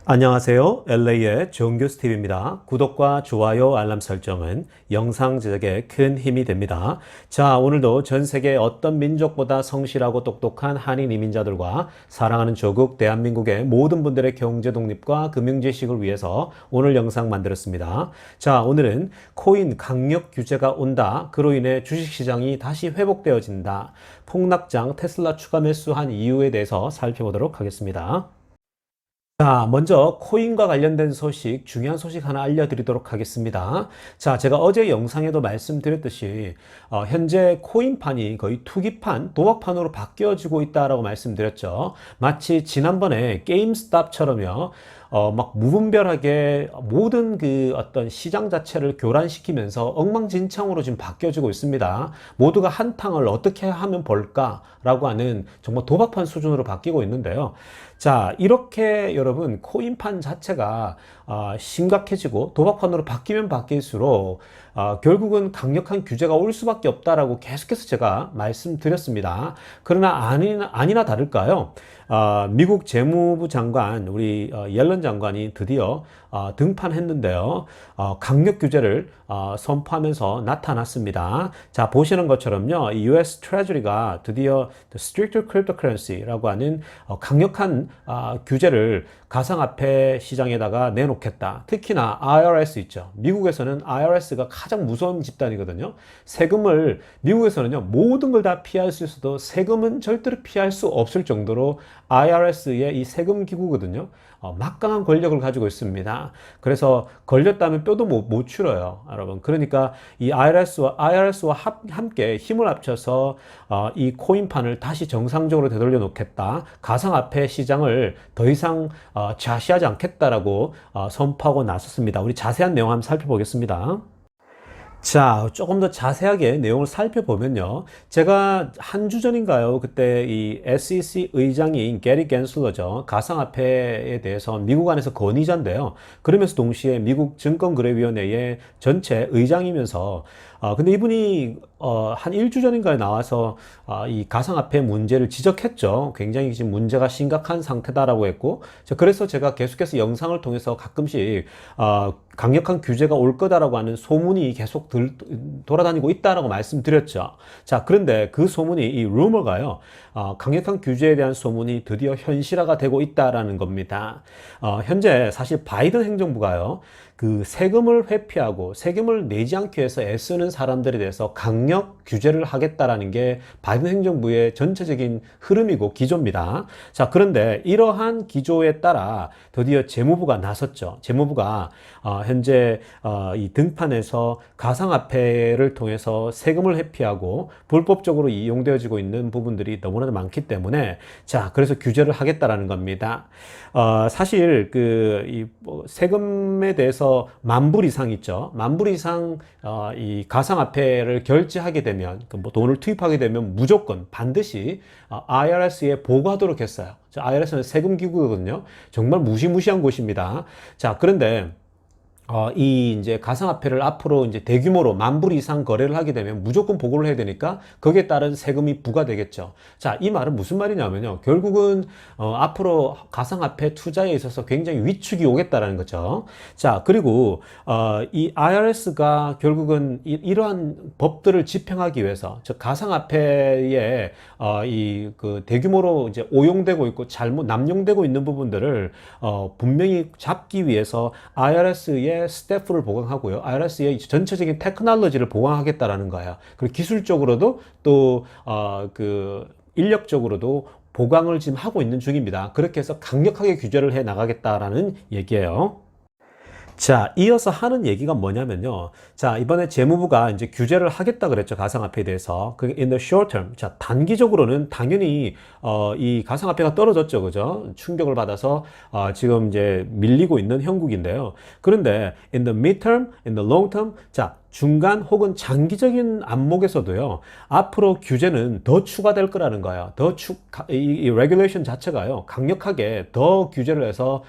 안녕하세요. LA의 정규 스티브입니다. 구독과 좋아요, 알람 설정은 영상 제작에 큰 힘이 됩니다. 자, 오늘도 전 세계 어떤 민족보다 성실하고 똑똑한 한인 이민자들과 사랑하는 조국 대한민국의 모든 분들의 경제 독립과 금융 지식을 위해서 오늘 영상 만들었습니다. 자, 오늘은 코인 강력 규제가 온다. 그로 인해 주식시장이 다시 회복되어진다. 폭락장 테슬라 추가 매수한 이유에 대해서 살펴보도록 하겠습니다. 자, 먼저 코인과 관련된 소식, 중요한 소식 하나 알려드리도록 하겠습니다. 자, 제가 어제 영상에도 말씀드렸듯이 현재 코인판이 거의 투기판, 도박판으로 바뀌어지고 있다라고 말씀드렸죠. 마치 지난번에 게임스탑처럼요. 막 무분별하게 모든 그 어떤 시장 자체를 교란시키면서 엉망진창으로 지금 바뀌어지고 있습니다. 모두가 한탕을 어떻게 하면 벌까라고 하는 정말 도박판 수준으로 바뀌고 있는데요. 자, 이렇게 여러분 코인판 자체가 심각해지고 도박판으로 바뀌면 바뀔수록 결국은 강력한 규제가 올 수밖에 없다라고 계속해서 제가 말씀드렸습니다. 그러나 아니나 다를까요? 미국 재무부 장관 우리 옐런 장관이 드디어 등판했는데요. 강력 규제를 선포하면서 나타났습니다. 자, 보시는 것처럼요. 이 US 트레저리가 드디어 Stricter Cryptocurrency라고 하는 강력한 규제를 가상화폐 시장에다가 내놓겠다. 특히나 IRS 있죠. 미국에서는 IRS가 가장 무서운 집단이거든요. 세금을 미국에서는요. 모든 걸 다 피할 수 있어도 세금은 절대로 피할 수 없을 정도로 IRS의 이 세금 기구거든요. 막강한 권력을 가지고 있습니다. 그래서 걸렸다면 뼈도 못 추려요, 여러분. 그러니까 이 IRS와 함께 힘을 합쳐서 이 코인판을 다시 정상적으로 되돌려 놓겠다. 가상화폐 시장을 더 이상 좌시하지 않겠다라고 선포하고 나섰습니다. 우리 자세한 내용 한번 살펴보겠습니다. 자, 조금 더 자세하게 내용을 살펴보면요. 제가 한 주 전인가요? 그때 이 SEC 의장인 게리 갠슬러죠. 가상화폐에 대해서 미국 안에서 건의자인데요. 그러면서 동시에 미국 증권거래위원회의 전체 의장이면서 근데 이분이 한 일주 전인가에 나와서 이 가상화폐 문제를 지적했죠. 굉장히 지금 문제가 심각한 상태다라고 했고, 그래서 제가 계속해서 영상을 통해서 가끔씩 강력한 규제가 올 거다라고 하는 소문이 계속 돌아다니고 있다라고 말씀드렸죠. 자, 그런데 그 소문이 이 루머가요. 강력한 규제에 대한 소문이 드디어 현실화가 되고 있다라는 겁니다. 현재 사실 바이든 행정부가요. 그 세금을 회피하고 세금을 내지 않기 위해서 애쓰는 사람들에 대해서 강력 규제를 하겠다라는 게 바이든 행정부의 전체적인 흐름이고 기조입니다. 자, 그런데 이러한 기조에 따라 드디어 재무부가 나섰죠. 재무부가 현재 이 등판에서 가상화폐를 통해서 세금을 회피하고 불법적으로 이용되어지고 있는 부분들이 너무나도 많기 때문에 자, 그래서 규제를 하겠다라는 겁니다. 사실 이 세금에 대해서 만 불 이상 있죠. 만 불 이상 이 가상화폐를 결제하게 되면 뭐 돈을 투입하게 되면 무조건 반드시 IRS에 보고하도록 했어요. IRS는 세금 기구거든요. 정말 무시무시한 곳입니다. 자, 그런데 이 이제 가상화폐를 앞으로 이제 대규모로 만 불 이상 거래를 하게 되면 무조건 보고를 해야 되니까 거기에 따른 세금이 부과되겠죠. 자, 이 말은 무슨 말이냐면요. 결국은 앞으로 가상화폐 투자에 있어서 굉장히 위축이 오겠다라는 거죠. 자, 그리고 이 IRS가 결국은 이러한 법들을 집행하기 위해서 즉 가상화폐에 이 그 대규모로 이제 오용되고 있고 잘못 남용되고 있는 부분들을 분명히 잡기 위해서 IRS의 스태프를 보강하고요. IRS의 전체적인 테크놀로지를 보강하겠다라는 거예요. 그리고 기술적으로도 또 인력적으로도 보강을 지금 하고 있는 중입니다. 그렇게 해서 강력하게 규제를 해 나가겠다라는 얘기예요. 자, 이어서 하는 얘기가 뭐냐면요. 자, 이번에 재무부가 이제 규제를 하겠다 그랬죠. 가상화폐에 대해서. 그 in the short term. 자, 단기적으로는 당연히 이 가상화폐가 떨어졌죠. 그죠? 충격을 받아서 지금 이제 밀리고 있는 형국인데요. 그런데 in the midterm, in the long term. 자, 중간 혹은 장기적인 안목에서도요, 앞으로 규제는 더 추가될 거라는 거예요. 이 레귤레이션 자체가요, 강력하게 더 규제를 해서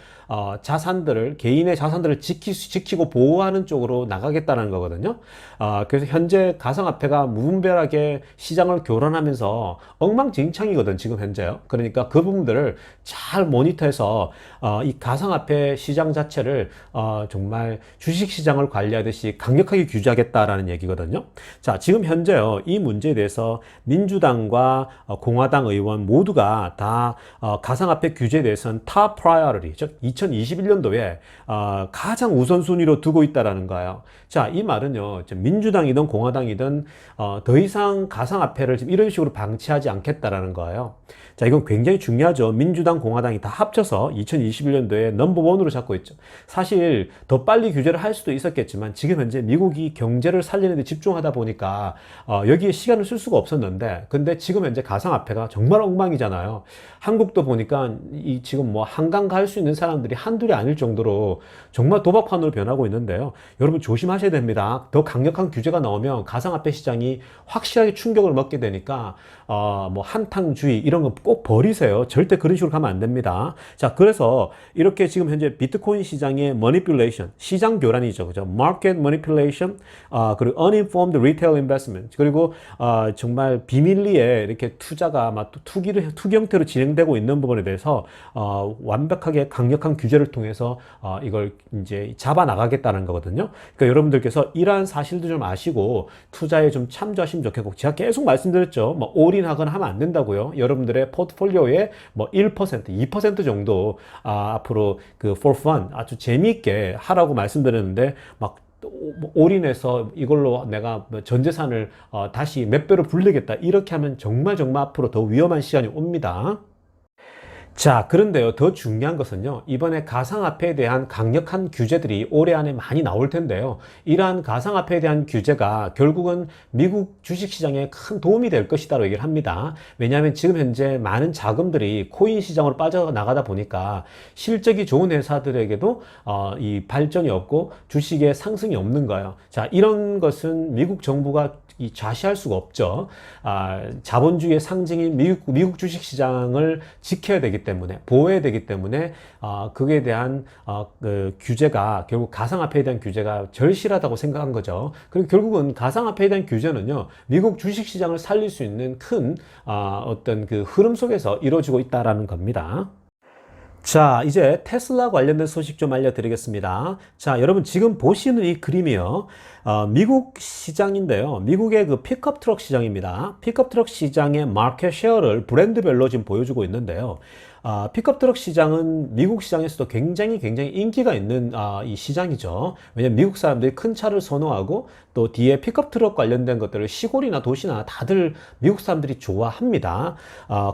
개인의 자산들을 지키고 보호하는 쪽으로 나가겠다는 거거든요. 그래서 현재 가상화폐가 무분별하게 시장을 교란하면서 엉망진창이거든, 지금 현재요. 그러니까 그 부분들을 잘 모니터해서 이 가상화폐 시장 자체를 정말 주식시장을 관리하듯이 강력하게 규제하겠다라는 얘기거든요. 자, 지금 현재요, 이 문제에 대해서 민주당과 공화당 의원 모두가 다 가상화폐 규제에 대해서는 탑 프라이어리티, 즉 2021년도에 가장 우선순위로 두고 있다라는 거예요. 자, 이 말은요, 민주당이든 공화당이든 더 이상 가상화폐를 지금 이런 식으로 방치하지 않겠다라는 거예요. 자, 이건 굉장히 중요하죠. 민주당, 공화당이 다 합쳐서 2021년도에 넘버원으로 잡고 있죠. 사실 더 빨리 규제를 할 수도 있었겠지만 지금 현재 미국이 경제를 살리는 데 집중하다 보니까 여기에 시간을 쓸 수가 없었는데, 근데 지금 현재 가상화폐가 정말 엉망이잖아요. 한국도 보니까 지금 뭐 한강 갈 수 있는 사람들이 한둘이 아닐 정도로 정말 도박판으로 변하고 있는데요. 여러분 조심하셔야 됩니다. 더 강력한 규제가 나오면 가상화폐 시장이 확실하게 충격을 먹게 되니까 뭐 한탕주의 이런 거 꼭 버리세요. 절대 그런 식으로 가면 안 됩니다. 자, 그래서 이렇게 지금 현재 비트코인 시장의 manipulation, 시장 교란이죠, 그죠? market manipulation, 그리고 uninformed retail investment, 그리고 정말 비밀리에 이렇게 투자가 막 투기 형태로 진행되고 있는 부분에 대해서 완벽하게 강력한 규제를 통해서 이걸 이제 잡아 나가겠다는 거거든요. 그러니까 여러분들께서 이러한 사실도 좀 아시고 투자에 좀 참조하시면 좋겠고, 제가 계속 말씀드렸죠. 뭐 올인하거나 하면 안 된다고요. 여러분들의 포트폴리오에 뭐 1%, 2% 정도 앞으로 그 for fun 아주 재미있게 하라고 말씀드렸는데, 막 올인해서 이걸로 내가 전 재산을 다시 몇 배로 불리겠다 이렇게 하면 정말 앞으로 더 위험한 시간이 옵니다. 자, 그런데요, 더 중요한 것은요, 이번에 가상화폐에 대한 강력한 규제들이 올해 안에 많이 나올 텐데요, 이러한 가상화폐에 대한 규제가 결국은 미국 주식시장에 큰 도움이 될 것이다라고 얘기를 합니다. 왜냐하면 지금 현재 많은 자금들이 코인 시장으로 빠져나가다 보니까 실적이 좋은 회사들에게도 이 발전이 없고 주식의 상승이 없는 거예요. 자, 이런 것은 미국 정부가 좌시할 수가 없죠. 자본주의의 상징인 미국 주식시장을 지켜야 되기 때문에, 보호해야 되기 때문에 그에 대한 그 규제가, 결국 가상화폐에 대한 규제가 절실하다고 생각한 거죠. 그리고 결국은 가상화폐에 대한 규제는요, 미국 주식시장을 살릴 수 있는 큰 어떤 그 흐름 속에서 이루어지고 있다라는 겁니다. 자, 이제 테슬라 관련된 소식 좀 알려드리겠습니다. 자, 여러분 지금 보시는 이 그림이요, 미국 시장인데요, 미국의 그 픽업 트럭 시장입니다. 픽업 트럭 시장의 마켓 셰어를 브랜드별로 지금 보여주고 있는데요, 픽업 트럭 시장은 미국 시장에서도 굉장히 인기가 있는 이 시장이죠. 왜냐면 미국 사람들이 큰 차를 선호하고, 또 뒤에 픽업 트럭 관련된 것들을 시골이나 도시나 다들 미국 사람들이 좋아합니다.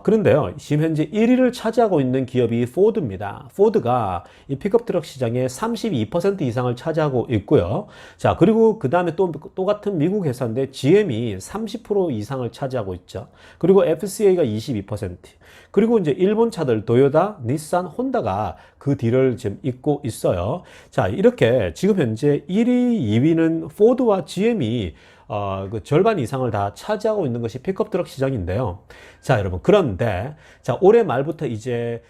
그런데요, 지금 현재 1위를 차지하고 있는 기업이 포드입니다. 포드가 이 픽업 트럭 시장의 32% 이상을 차지하고 있고요. 자, 그리고 그 다음에 또 같은 미국 회사인데 GM이 30% 이상을 차지하고 있죠. 그리고 FCA가 22%. 그리고 이제 일본 차들 도요타, 닛산, 혼다가 그 뒤를 지금 잇고 있어요. 자, 이렇게 지금 현재 1위, 2위는 포드와 GM이 그 절반 이상을 다 차지하고 있는 것이 픽업 트럭 시장인데요. 자, 여러분, 그런데 자, 올해 말부터 이제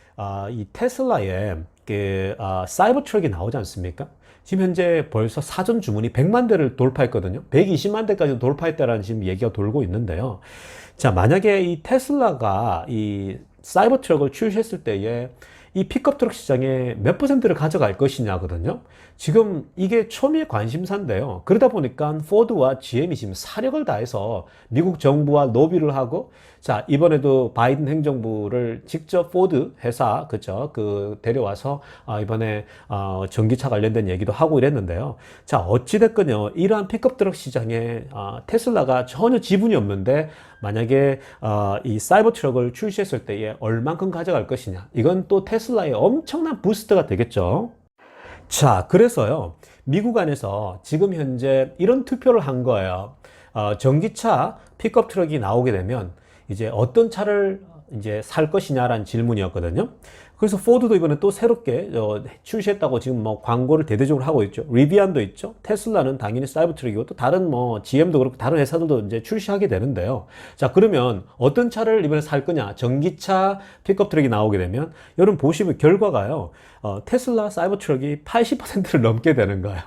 이 테슬라의 그 사이버 트럭이 나오지 않습니까? 지금 현재 벌써 사전 주문이 100만 대를 돌파했거든요. 120만 대까지 돌파했다라는 지금 얘기가 돌고 있는데요. 자, 만약에 이 테슬라가 이 사이버 트럭을 출시했을 때에 이 픽업 트럭 시장의 몇 퍼센트를 가져갈 것이냐거든요. 지금 이게 초미의 관심사인데요. 그러다 보니까 포드와 GM이 지금 사력을 다해서 미국 정부와 로비를 하고, 자, 이번에도 바이든 행정부를 직접 포드 회사, 그죠? 데려와서 이번에 전기차 관련된 얘기도 하고 이랬는데요. 자, 어찌됐건요, 이러한 픽업 트럭 시장에 테슬라가 전혀 지분이 없는데, 만약에 이 사이버 트럭을 출시했을 때에 얼만큼 가져갈 것이냐, 이건 또 테슬라의 엄청난 부스트가 되겠죠. 자, 그래서요, 미국 안에서 지금 현재 이런 투표를 한 거예요. 전기차 픽업 트럭이 나오게 되면 이제 어떤 차를 이제 살 것이냐라는 질문이었거든요. 그래서 포드도 이번에 또 새롭게 출시했다고 지금 뭐 광고를 대대적으로 하고 있죠. 리비안도 있죠. 테슬라는 당연히 사이버트럭이고 또 다른 뭐 GM도 그렇고 다른 회사들도 이제 출시하게 되는데요. 자, 그러면 어떤 차를 이번에 살 거냐? 전기차 픽업 트럭이 나오게 되면 여러분 보시면 결과가요. 테슬라 사이버트럭이 80%를 넘게 되는 거예요.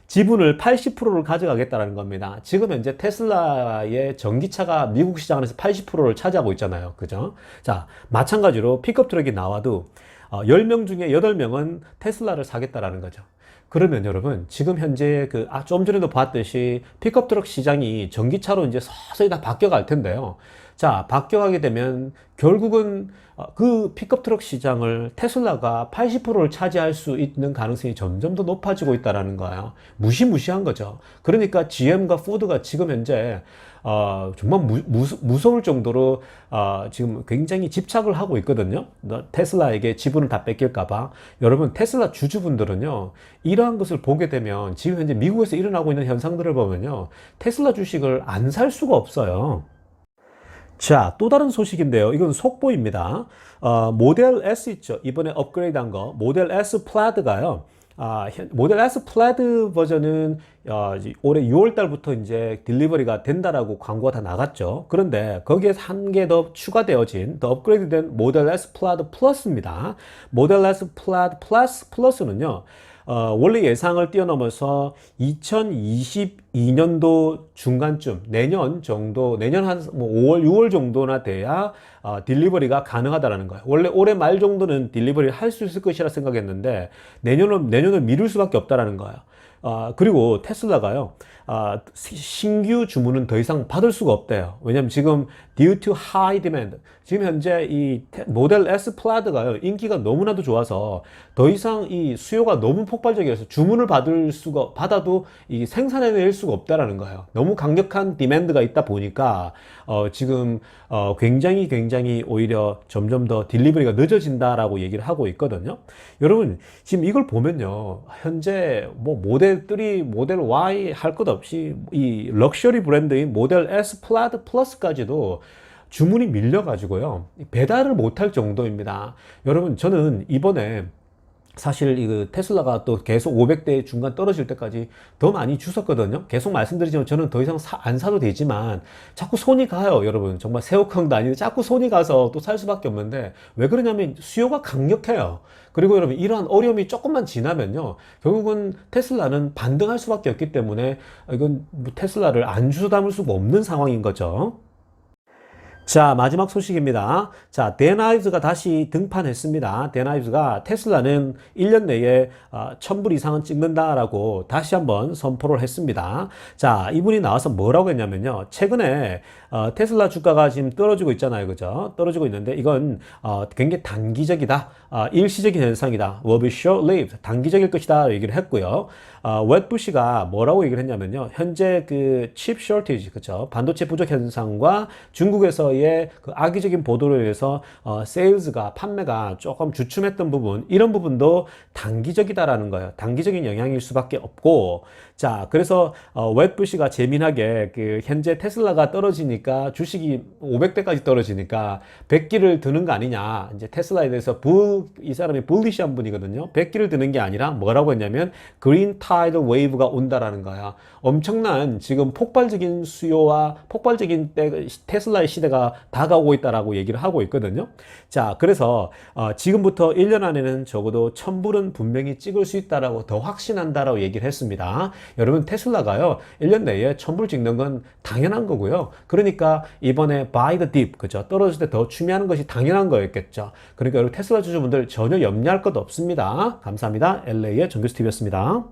지분을 80%를 가져가겠다는 겁니다. 지금 현재 테슬라의 전기차가 미국 시장에서 80%를 차지하고 있잖아요. 그죠? 자, 마찬가지로 픽업 트럭이 나와도 10명 중에 8명은 테슬라를 사겠다라는 거죠. 그러면 여러분, 지금 현재 좀 전에도 봤듯이 픽업 트럭 시장이 전기차로 이제 서서히 다 바뀌어갈 텐데요. 자, 바뀌어가게 되면 결국은 그 픽업 트럭 시장을 테슬라가 80%를 차지할 수 있는 가능성이 점점 더 높아지고 있다는 거예요. 무시무시한 거죠. 그러니까 GM과 포드가 지금 현재 정말 무서울 정도로 지금 굉장히 집착을 하고 있거든요. 테슬라에게 지분을 다 뺏길까봐. 여러분, 테슬라 주주분들은요, 이러한 것을 보게 되면 지금 현재 미국에서 일어나고 있는 현상들을 보면요, 테슬라 주식을 안 살 수가 없어요. 자, 또 다른 소식인데요. 이건 속보입니다. 모델 S 있죠. 이번에 업그레이드 한 거. 모델 S 플라드가요. 모델 S 플라드 버전은 올해 6월 달부터 이제 딜리버리가 된다라고 광고가 다 나갔죠. 그런데 거기에 한 개 더 추가되어진 더 업그레이드된 모델 S 플라드 플러스입니다. 모델 S 플라드 플러스는요. 원래 예상을 뛰어넘어서 2022년도 중간쯤, 내년 정도, 내년 한 뭐 5월, 6월 정도나 돼야 딜리버리가 가능하다라는 거예요. 원래 올해 말 정도는 딜리버리를 할 수 있을 것이라 생각했는데 내년을 미룰 수밖에 없다라는 거예요. 그리고 테슬라가요, 신규 주문은 더 이상 받을 수가 없대요. 왜냐면 지금 due to high demand, 지금 현재 이 모델 S 플라드가요, 인기가 너무나도 좋아서 더 이상 이 수요가 너무 폭발적이어서 주문을 받아도 이 생산해낼 수가 없다라는 거예요. 너무 강력한 디맨드가 있다 보니까 지금 굉장히 오히려 점점 더 딜리버리가 늦어진다라고 얘기를 하고 있거든요. 여러분, 지금 이걸 보면요, 현재 뭐 모델 3, 모델 Y 할 것 없이 이 럭셔리 브랜드인 모델 S 플라드 플러스까지도 주문이 밀려가지고요, 배달을 못할 정도입니다. 여러분, 저는 이번에 사실 이 테슬라가 또 계속 500대 중간 떨어질 때까지 더 많이 주셨거든요. 계속 말씀드리지만 저는 더 이상 안 사도 되지만 자꾸 손이 가요. 여러분, 정말 새우깡도 아닌데 자꾸 손이 가서 또 살 수밖에 없는데, 왜 그러냐면 수요가 강력해요. 그리고 여러분, 이러한 어려움이 조금만 지나면요, 결국은 테슬라는 반등할 수밖에 없기 때문에 이건 뭐 테슬라를 안 주워 담을 수가 없는 상황인 거죠. 자, 마지막 소식입니다. 자, 데나이브즈가 다시 등판했습니다. 데나이브즈가 테슬라는 1년 내에 1000불 이상은 찍는다라고 다시 한번 선포를 했습니다. 자, 이분이 나와서 뭐라고 했냐면요, 최근에 테슬라 주가가 지금 떨어지고 있잖아요. 그죠? 떨어지고 있는데 이건 굉장히 단기적이다. 일시적인 현상이다. will be short-lived. 단기적일 것이다. 얘기를 했고요. 웨트부시가 뭐라고 얘기를 했냐면요, 현재 그 칩 쇼티지, 그죠? 반도체 부족 현상과 중국에서의 그 악의적인 보도로 인해서 세일즈가, 판매가 조금 주춤했던 부분, 이런 부분도 단기적이다라는 거예요. 단기적인 영향일 수밖에 없고, 자, 그래서 웨트부시가 재미나게 그 현재 테슬라가 떨어지니까 주식이 500대까지 떨어지니까 100기를 드는 거 아니냐, 이제 테슬라에 대해서 이 사람이 불리시한 분이거든요. 100기를 드는 게 아니라 뭐라고 했냐면 그린 타이드 웨이브가 온다라는 거야. 엄청난 지금 폭발적인 수요와 폭발적인 테슬라의 시대가 다가오고 있다라고 얘기를 하고 있거든요. 자, 그래서 지금부터 1년 안에는 적어도 1000불은 분명히 찍을 수 있다라고, 더 확신한다라고 얘기를 했습니다. 여러분, 테슬라가요, 1년 내에 1000불 찍는 건 당연한 거고요. 그러니까 이번에 buy the dip, 그죠? 떨어질 때 더 추미하는 것이 당연한 거였겠죠. 그러니까 여러분, 테슬라 주주분들 전혀 염려할 것 없습니다. 감사합니다. LA의 정규스TV였습니다.